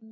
My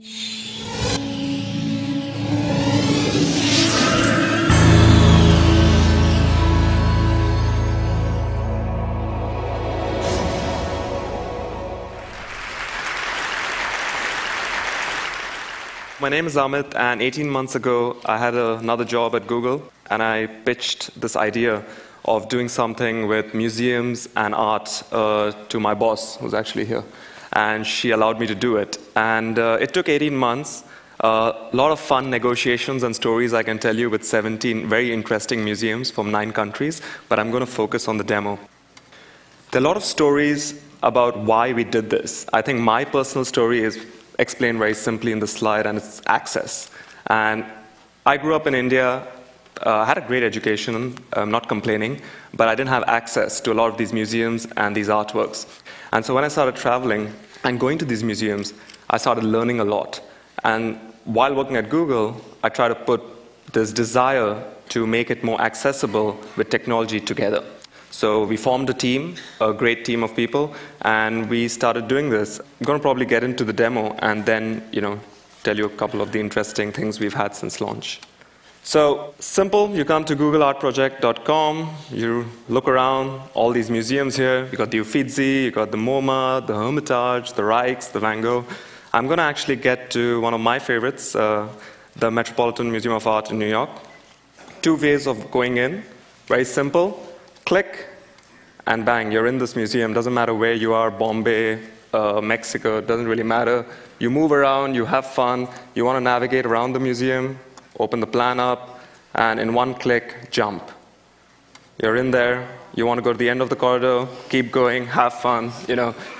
name is Amit, and 18 months ago, I had another job at Google, and I pitched this idea of doing something with museums and art to my boss, who's actually here. And she allowed me to do it. And it took 18 months, a lot of fun negotiations and stories I can tell you with 17 very interesting museums from 9 countries, but I'm going to focus on the demo. There are a lot of stories about why we did this. I think my personal story is explained very simply in the slide, and it's access. And I grew up in India, had a great education, I'm not complaining, but I didn't have access to a lot of these museums and these artworks. And so when I started traveling and going to these museums, I started learning a lot. And while working at Google, I tried to put this desire to make it more accessible with technology together. So we formed a team, a great team of people, and we started doing this. I'm going to probably get into the demo and then, tell you a couple of the interesting things we've had since launch. So simple, you come to googleartproject.com, you look around, all these museums here. You got the Uffizi, you got the MoMA, the Hermitage, the Rijks, the Van Gogh. I'm going to actually get to one of my favorites, the Metropolitan Museum of Art in New York. 2 ways of going in, very simple. Click, and bang, you're in this museum. Doesn't matter where you are, Bombay, Mexico, doesn't really matter. You move around, you have fun, you want to navigate around the museum, open the plan up, and in one click, jump. You're in there, you want to go to the end of the corridor, keep going, have fun,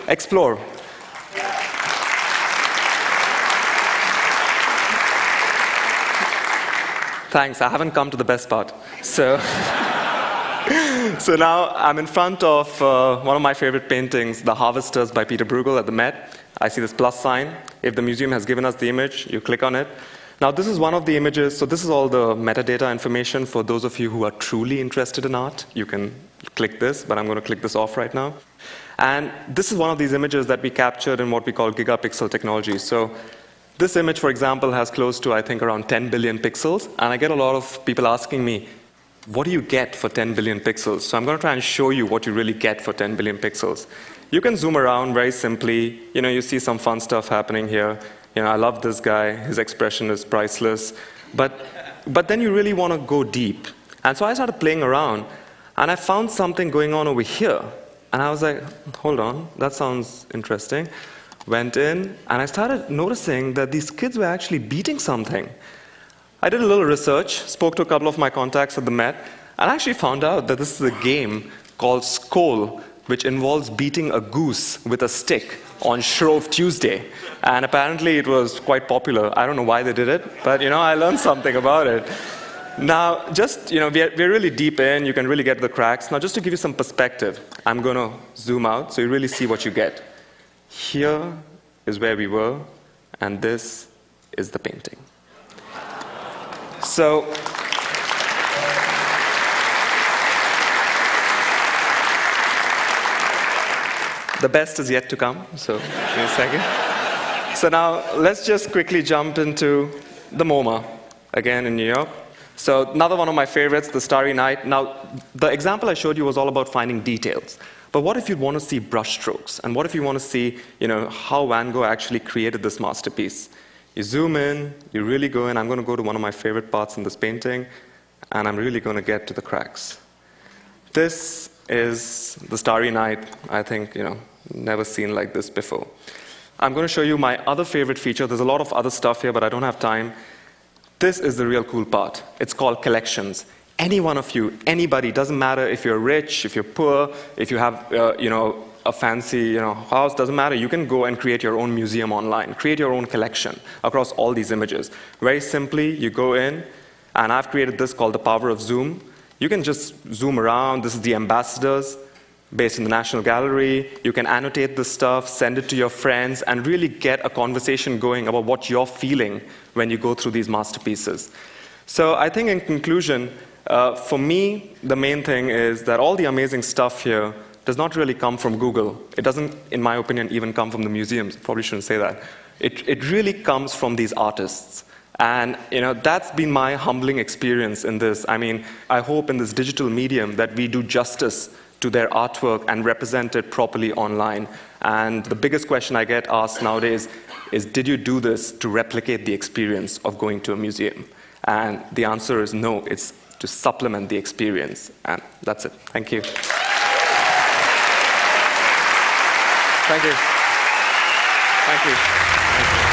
explore. Thanks, I haven't come to the best part. So now I'm in front of one of my favorite paintings, The Harvesters by Peter Bruegel at the Met. I see this plus sign. If the museum has given us the image, you click on it. Now this is one of the images, so this is all the metadata information for those of you who are truly interested in art. You can click this, but I'm going to click this off right now. And this is one of these images that we captured in what we call gigapixel technology. So this image, for example, has close to, I think, around 10 billion pixels. And I get a lot of people asking me, what do you get for 10 billion pixels? So I'm going to try and show you what you really get for 10 billion pixels. You can zoom around very simply. You see some fun stuff happening here. I love this guy. His expression is priceless. But then you really want to go deep. And so I started playing around, and I found something going on over here. And I was like, hold on, that sounds interesting. Went in, and I started noticing that these kids were actually beating something. I did a little research, spoke to a couple of my contacts at the Met, and I actually found out that this is a game called Skål, which involves beating a goose with a stick on Shrove Tuesday. And apparently it was quite popular. I don't know why they did it, but I learned something about it. Now, we're really deep in, you can really get the cracks. Now, just to give you some perspective, I'm going to zoom out so you really see what you get. Here is where we were, and this is the painting. So, the best is yet to come, so in a second. So now, let's just quickly jump into the MoMA, again in New York. So another one of my favorites, the Starry Night. Now, the example I showed you was all about finding details. But what if you want to see brushstrokes? And what if you want to see, how Van Gogh actually created this masterpiece? You zoom in, you really go in. I'm going to go to one of my favorite parts in this painting, and I'm really going to get to the cracks. This is the Starry Night. I think, never seen like this before. I'm going to show you my other favorite feature. There's a lot of other stuff here, but I don't have time. This is the real cool part. It's called collections. Any one of you, anybody, doesn't matter if you're rich, if you're poor, if you have, a fancy house, doesn't matter. You can go and create your own museum online, create your own collection across all these images. Very simply, you go in, and I've created this called the power of zoom. You can just zoom around. This is the ambassadors based in the National Gallery. You can annotate this stuff, send it to your friends, and really get a conversation going about what you're feeling when you go through these masterpieces. So I think in conclusion, for me, the main thing is that all the amazing stuff here does not really come from Google. It doesn't, in my opinion, even come from the museums. Probably shouldn't say that. it really comes from these artists. And that's been my humbling experience in this. I mean, I hope in this digital medium that we do justice to their artwork and represent it properly online. And the biggest question I get asked nowadays is, did you do this to replicate the experience of going to a museum? And the answer is no, it's to supplement the experience. And that's it. Thank you. Thank you. Thank you. Thank you.